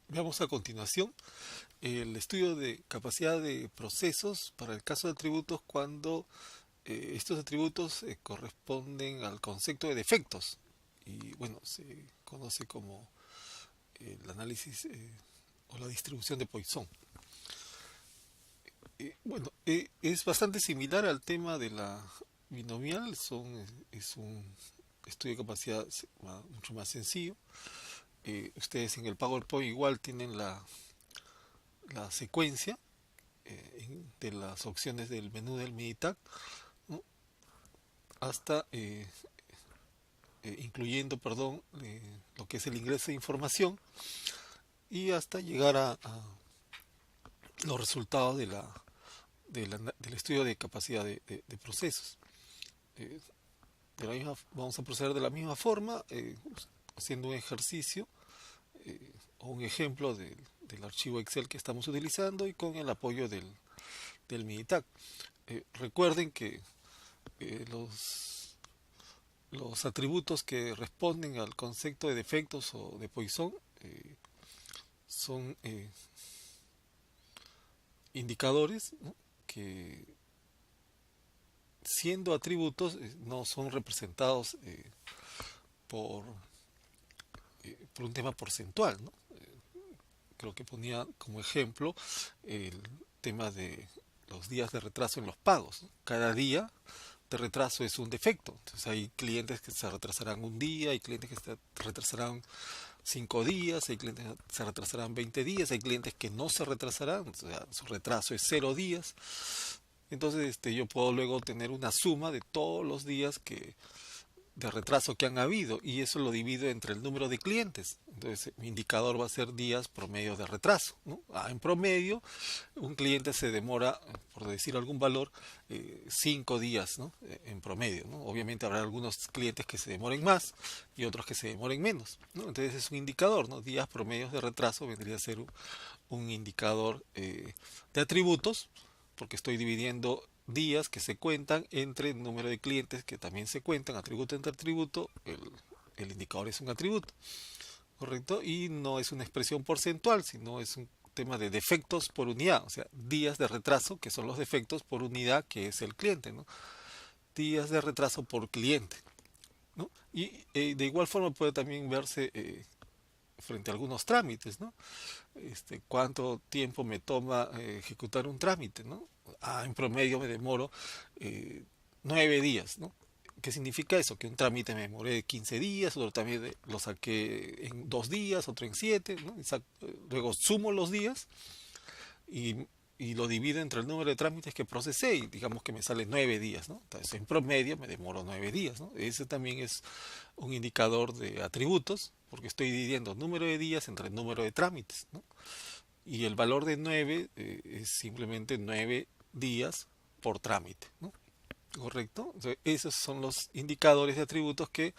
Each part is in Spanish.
Veamos a continuación el estudio de capacidad de procesos para el caso de atributos cuando estos atributos corresponden al concepto de defectos y bueno, se conoce como el análisis o la distribución de Poisson. Es bastante similar al tema de la binomial, es un estudio de capacidad mucho más sencillo. Ustedes en el PowerPoint igual tienen la secuencia de las opciones del menú del Minitab, ¿no? Hasta incluyendo, perdón, lo que es el ingreso de información y hasta llegar a los resultados del estudio de capacidad de procesos. Eh, Vamos a proceder de la misma forma, haciendo un ejercicio o un ejemplo del archivo Excel que estamos utilizando y con el apoyo del Minitab. Recuerden que eh, los, los atributos que responden al concepto de defectos o de Poisson son indicadores, ¿no? Que siendo atributos no son representados por, por un tema porcentual, ¿no? Creo que ponía como ejemplo el tema de los días de retraso en los pagos, ¿no? Cada día de retraso es un defecto. Entonces hay clientes que se retrasarán un día, hay clientes que se retrasarán 5 días, hay clientes que se retrasarán 20 días, hay clientes que no se retrasarán, o sea, su retraso es 0 días. Entonces yo puedo luego tener una suma de todos los días de retraso que han habido y eso lo divido entre el número de clientes. Entonces mi indicador va a ser días promedio de retraso, ¿no? En promedio, un cliente se demora, por decir algún valor, 5 días, ¿no? En promedio, ¿no? Obviamente habrá algunos clientes que se demoren más y otros que se demoren menos, ¿no? Entonces es un indicador, ¿no? Días promedios de retraso vendría a ser un indicador de atributos, porque estoy dividiendo días que se cuentan entre el número de clientes que también se cuentan, atributo entre atributo, el indicador es un atributo, ¿correcto? Y no es una expresión porcentual, sino es un tema de defectos por unidad, o sea, días de retraso, que son los defectos por unidad, que es el cliente, ¿no? Días de retraso por cliente, ¿no? Y de igual forma puede también verse frente a algunos trámites, ¿no? Cuánto tiempo me toma ejecutar un trámite, ¿no? En promedio me demoro 9 días, ¿no? ¿Qué significa eso? Que un trámite me demoré 15 días, otro también lo saqué en 2 días, otro en 7, ¿no? Luego sumo los días y, y lo divido entre el número de trámites que procesé y digamos que me sale 9 días, ¿no? Entonces en promedio me demoro 9 días, ¿no? Ese también es un indicador de atributos porque estoy dividiendo el número de días entre el número de trámites, ¿no? Y el valor de 9 es simplemente 9 días por trámite, ¿no? ¿Correcto? Entonces, esos son los indicadores de atributos que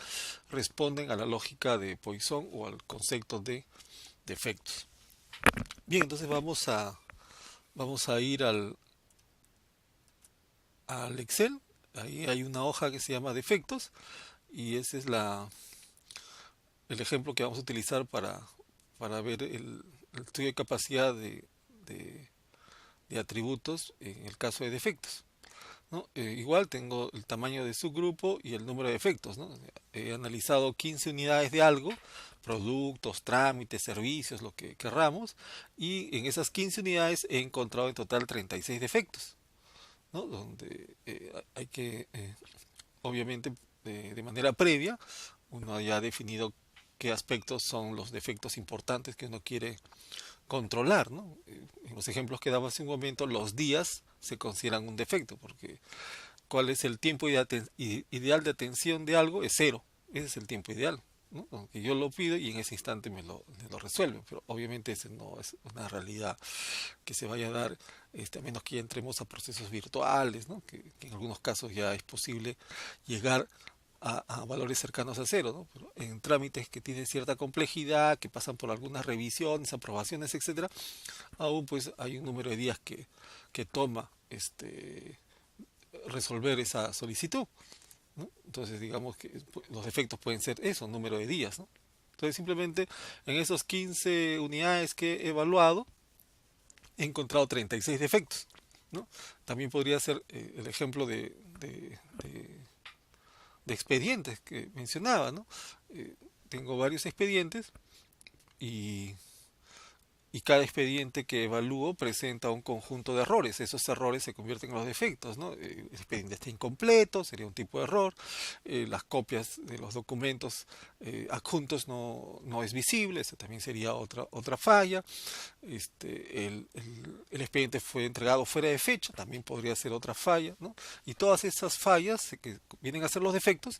responden a la lógica de Poisson o al concepto de defectos. Bien, entonces vamos a ir al Excel. Ahí hay una hoja que se llama defectos y ese es el ejemplo que vamos a utilizar para ver el estudio de capacidad de, de atributos en el caso de defectos, ¿no? Igual tengo el tamaño de subgrupo y el número de efectos, ¿no? He analizado 15 unidades de algo, productos, trámites, servicios, lo que querramos, y en esas 15 unidades he encontrado en total 36 defectos, ¿no? Donde hay que, obviamente, de manera previa, uno haya definido qué aspectos son los defectos importantes que uno quiere controlar, ¿no? En los ejemplos que daba hace un momento, los días se consideran un defecto, porque cuál es el tiempo ideal de atención de algo es cero. Ese es el tiempo ideal, ¿no? Aunque yo lo pido y en ese instante me lo resuelven, pero obviamente ese no es una realidad que se vaya a dar, a menos que ya entremos a procesos virtuales, ¿no? Que en algunos casos ya es posible llegar a valores cercanos a cero, ¿no? Pero en trámites que tienen cierta complejidad, que pasan por algunas revisiones, aprobaciones, etcétera, aún pues hay un número de días que toma resolver esa solicitud, ¿no? Entonces digamos que los efectos pueden ser eso, número de días, ¿no? Entonces simplemente en esos 15 unidades que he evaluado he encontrado 36 defectos, ¿no? También podría ser el ejemplo de expedientes que mencionaba, ¿no? Eh, Tengo varios expedientes y y cada expediente que evalúo presenta un conjunto de errores. Esos errores se convierten en los defectos, ¿no? El expediente está incompleto, sería un tipo de error. Las copias de los documentos adjuntos no es visible, eso también sería otra falla. El expediente fue entregado fuera de fecha, también podría ser otra falla, ¿no? Y todas esas fallas que vienen a ser los defectos,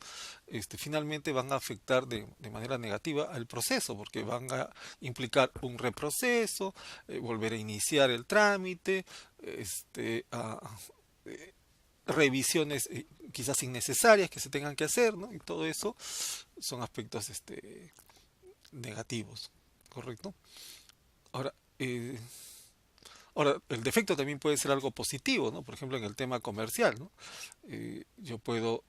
finalmente van a afectar de manera negativa al proceso, porque van a implicar un reproceso, volver a iniciar el trámite, eh, revisiones quizás innecesarias que se tengan que hacer, ¿no? Y todo eso son aspectos negativos, ¿correcto? Ahora, eh, Ahora, el defecto también puede ser algo positivo, ¿no? Por ejemplo, en el tema comercial, ¿no? Yo puedo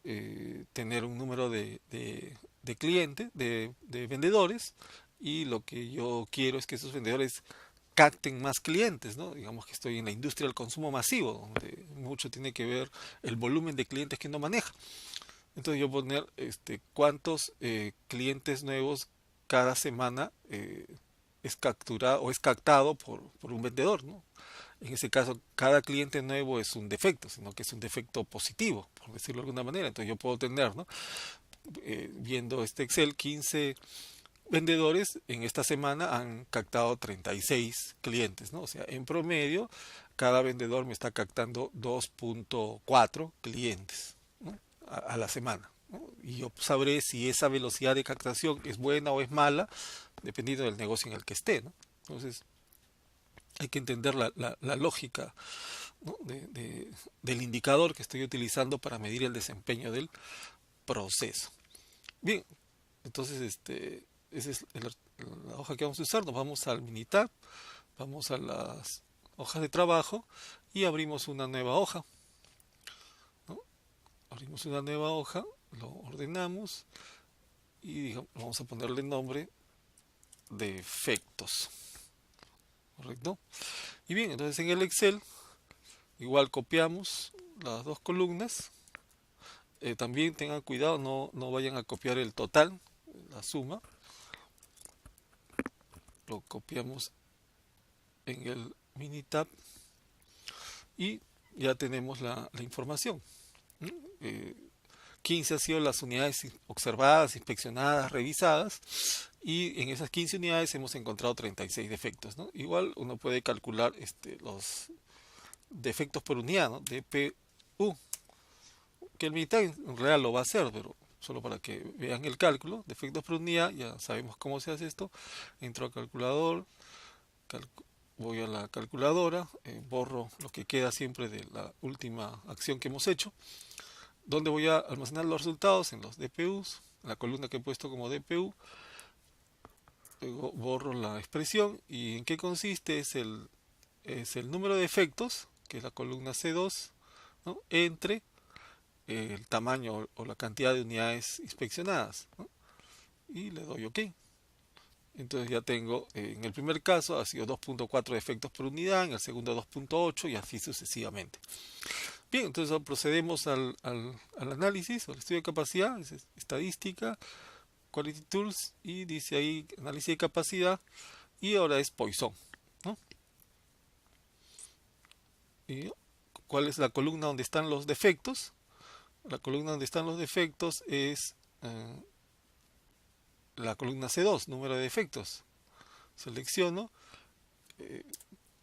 tener un número de clientes, de vendedores, y lo que yo quiero es que esos vendedores capten más clientes, ¿no? Digamos que estoy en la industria del consumo masivo, donde mucho tiene que ver el volumen de clientes que uno maneja. Entonces yo poner cuántos clientes nuevos cada semana es capturado o es captado por un vendedor, ¿no? En ese caso, cada cliente nuevo es un defecto, sino que es un defecto positivo, por decirlo de alguna manera. Entonces yo puedo tener, ¿no? Viendo este Excel, 15 vendedores en esta semana han captado 36 clientes, ¿no? O sea, en promedio, cada vendedor me está captando 2.4 clientes, ¿no? A la semana, ¿no? Y yo sabré si esa velocidad de captación es buena o es mala, dependiendo del negocio en el que esté, ¿no? Entonces, hay que entender la lógica, ¿no? Del indicador que estoy utilizando para medir el desempeño del proceso. Bien, entonces esa es la hoja que vamos a usar. Nos vamos al Minitab, vamos a las hojas de trabajo y abrimos una nueva hoja, ¿no? Abrimos una nueva hoja, lo ordenamos y digamos, vamos a ponerle nombre defectos, ¿correcto? Y bien, entonces en el Excel igual copiamos las dos columnas. También tengan cuidado, no vayan a copiar el total, la suma. Lo copiamos en el Minitab y ya tenemos la información. 15 han sido las unidades observadas, inspeccionadas, revisadas, y en esas 15 unidades hemos encontrado 36 defectos, ¿no? Igual uno puede calcular los defectos por unidad, ¿no? DPU, que el Minitab en realidad lo va a hacer, pero solo para que vean el cálculo, defectos por unidad, ya sabemos cómo se hace esto. Entro a calculador, voy a la calculadora, borro lo que queda siempre de la última acción que hemos hecho, donde voy a almacenar los resultados en los DPUs, en la columna que he puesto como DPU, luego borro la expresión y en qué consiste es el número de efectos, que es la columna C2, ¿no? Entre el tamaño o la cantidad de unidades inspeccionadas, ¿no? Y le doy OK. Entonces ya tengo, en el primer caso ha sido 2.4 defectos por unidad, en el segundo 2.8 y así sucesivamente. Bien, entonces procedemos al análisis, al estudio de capacidad, es estadística, Quality Tools, y dice ahí análisis de capacidad, y ahora es Poisson, ¿no? ¿Y cuál es la columna donde están los defectos? La columna donde están los defectos es la columna C2, número de defectos. Selecciono,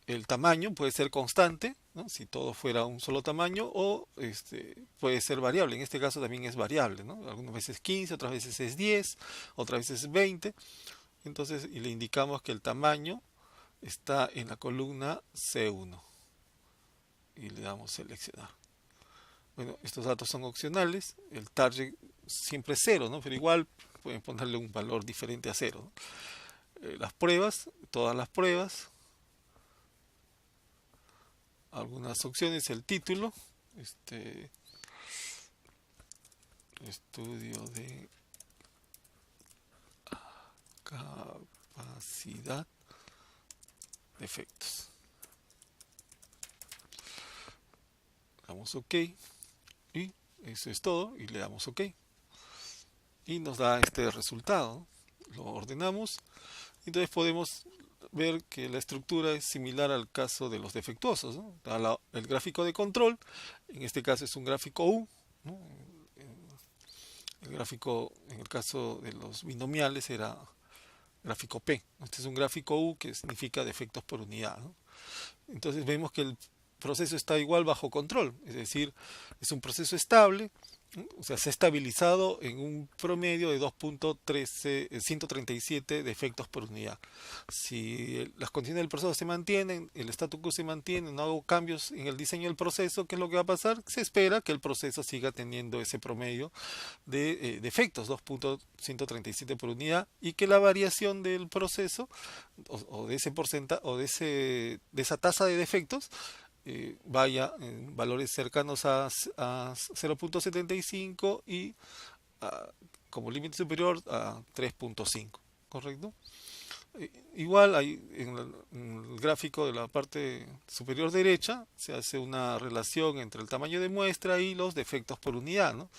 el tamaño puede ser constante, ¿no? Si todo fuera un solo tamaño, o puede ser variable. En este caso también es variable, ¿no? Algunas veces 15, otras veces es 10, otras veces es 20. Entonces, y le indicamos que el tamaño está en la columna C1 y le damos seleccionar. Bueno, estos datos son opcionales. El target siempre es 0, ¿no? Pero igual pueden ponerle un valor diferente a 0, ¿no? Las pruebas, todas las pruebas, algunas opciones, el título, estudio de capacidad de efectos. Damos OK y eso es todo, y le damos OK y nos da este resultado. Lo ordenamos, entonces podemos ver que la estructura es similar al caso de los defectuosos, ¿no? El gráfico de control, en este caso es un gráfico U, ¿no? El gráfico, en el caso de los binomiales, era gráfico P. Este es un gráfico U, que significa defectos por unidad, ¿no? Entonces vemos que el proceso está igual bajo control, es decir, es un proceso estable, o sea, se ha estabilizado en un promedio de 2.137 defectos por unidad. Si las condiciones del proceso se mantienen, el status quo se mantiene, no hago cambios en el diseño del proceso, ¿qué es lo que va a pasar? Se espera que el proceso siga teniendo ese promedio de defectos, 2.137 por unidad, y que la variación del proceso o de ese porcentaje o de esa tasa de defectos vaya en valores cercanos a 0.75 y como límite superior a 3.5, ¿correcto? Igual en el gráfico de la parte superior derecha se hace una relación entre el tamaño de muestra y los defectos por unidad, ¿no?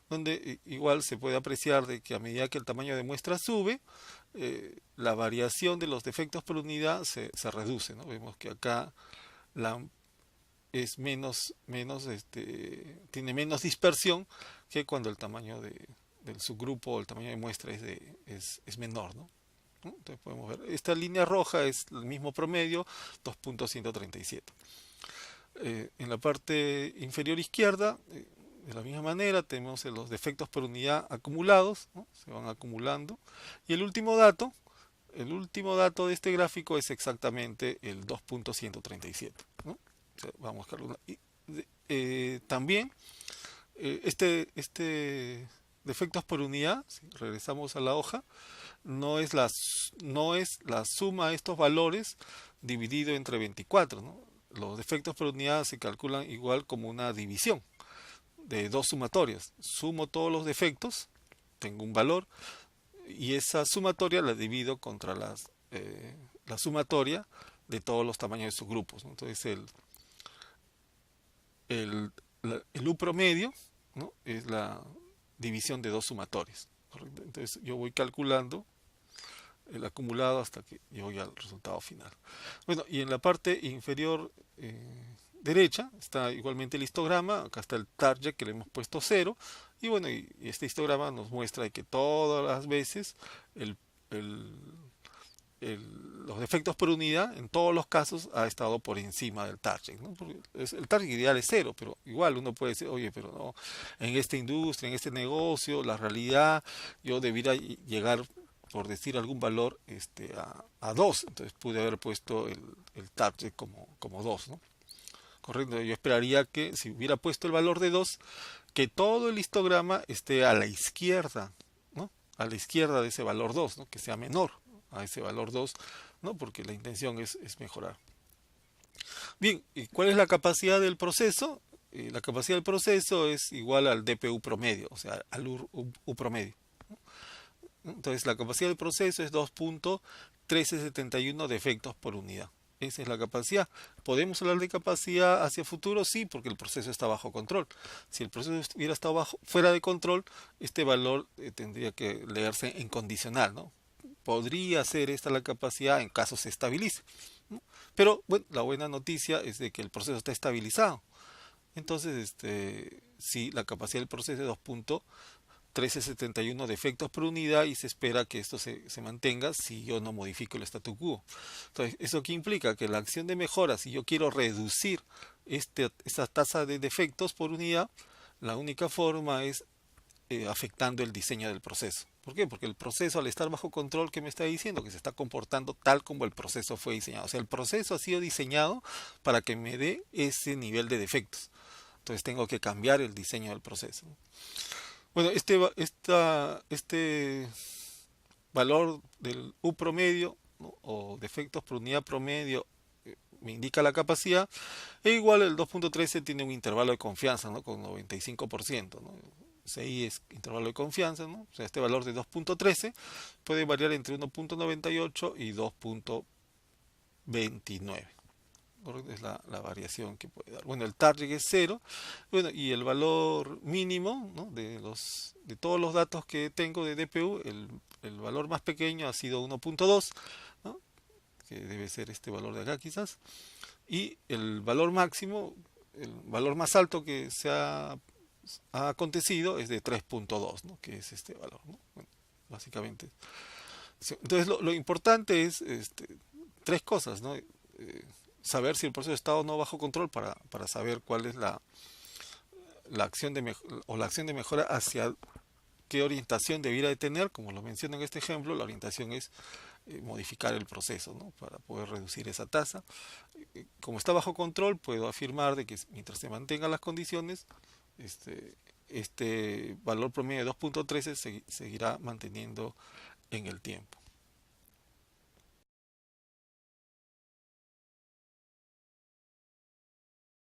Donde igual se puede apreciar de que a medida que el tamaño de muestra sube, la variación de los defectos por unidad se reduce, ¿no? Vemos que acá es tiene menos dispersión que cuando el tamaño del subgrupo o el tamaño de muestra es menor, ¿no? Entonces podemos ver, esta línea roja es el mismo promedio, 2.137. En la parte inferior izquierda, de la misma manera, tenemos los defectos por unidad acumulados, ¿no? Se van acumulando. Y el último dato de este gráfico es exactamente el 2.137, ¿no? Vamos a calcular. También este defectos por unidad, si regresamos a la hoja, no es la suma de estos valores dividido entre 24, ¿no? Los defectos por unidad se calculan igual como una división de dos sumatorias. Sumo todos los defectos, tengo un valor, y esa sumatoria la divido contra la sumatoria de todos los tamaños de sus grupos, ¿no? Entonces el U promedio, ¿no? Es la división de dos sumatorias, ¿correcto? Entonces yo voy calculando el acumulado hasta que llego al resultado final. Bueno, y en la parte inferior derecha está igualmente el histograma. Acá está el target que le hemos puesto 0, y bueno, y este histograma nos muestra que todas las veces los defectos por unidad en todos los casos ha estado por encima del target, ¿no? Porque el target ideal es 0, pero igual uno puede decir, oye, pero no, en esta industria, en este negocio, la realidad, yo debiera llegar, por decir algún valor, a 2, entonces pude haber puesto el target como 2, ¿no? Correcto, yo esperaría que si hubiera puesto el valor de 2, que todo el histograma esté a la izquierda, ¿no? A la izquierda de ese valor 2, ¿no? Que sea menor a ese valor 2, ¿no? Porque la intención es mejorar. Bien, ¿y cuál es la capacidad del proceso? La capacidad del proceso es igual al DPU promedio, o sea, al U promedio. Entonces la capacidad del proceso es 2.1371 defectos por unidad. Esa es la capacidad. ¿Podemos hablar de capacidad hacia futuro? Sí, porque el proceso está bajo control. Si el proceso hubiera estado fuera de control, este valor tendría que leerse en condicional, ¿no? Podría ser esta la capacidad en caso se estabilice, ¿no? Pero bueno, la buena noticia es de que el proceso está estabilizado. Entonces, sí, la capacidad del proceso es 2.1371 defectos por unidad, y se espera que esto se mantenga si yo no modifico el statu quo. Entonces, ¿eso qué implica? Que la acción de mejora, si yo quiero reducir esta tasa de defectos por unidad, la única forma es afectando el diseño del proceso. ¿Por qué? Porque el proceso, al estar bajo control, ¿qué me está diciendo? Que se está comportando tal como el proceso fue diseñado. O sea, el proceso ha sido diseñado para que me dé ese nivel de defectos. Entonces tengo que cambiar el diseño del proceso. Bueno, este valor del U promedio, ¿no? O defectos por unidad promedio, me indica la capacidad, e igual el 2.13 tiene un intervalo de confianza, ¿no? Con 95%, ¿no? CI es intervalo de confianza, ¿no? O sea, este valor de 2.13 puede variar entre 1.98 y 2.29. Es la variación que puede dar. Bueno, el target es cero. Bueno, y el valor mínimo, ¿no? de todos los datos que tengo de DPU, el valor más pequeño ha sido 1.2, ¿no? Que debe ser este valor de acá quizás. Y el valor máximo, el valor más alto que ha acontecido es de 3.2, ¿no? Que es este valor, ¿no? Bueno, básicamente. Entonces lo importante es tres cosas, ¿no? Saber si el proceso está o no bajo control para saber cuál es la acción o la acción de mejora hacia qué orientación debiera de tener. Como lo menciono en este ejemplo, la orientación es modificar el proceso, ¿no? Para poder reducir esa tasa. Como está bajo control, puedo afirmar de que mientras se mantengan las condiciones, este valor promedio de 2.13 seguirá manteniendo en el tiempo.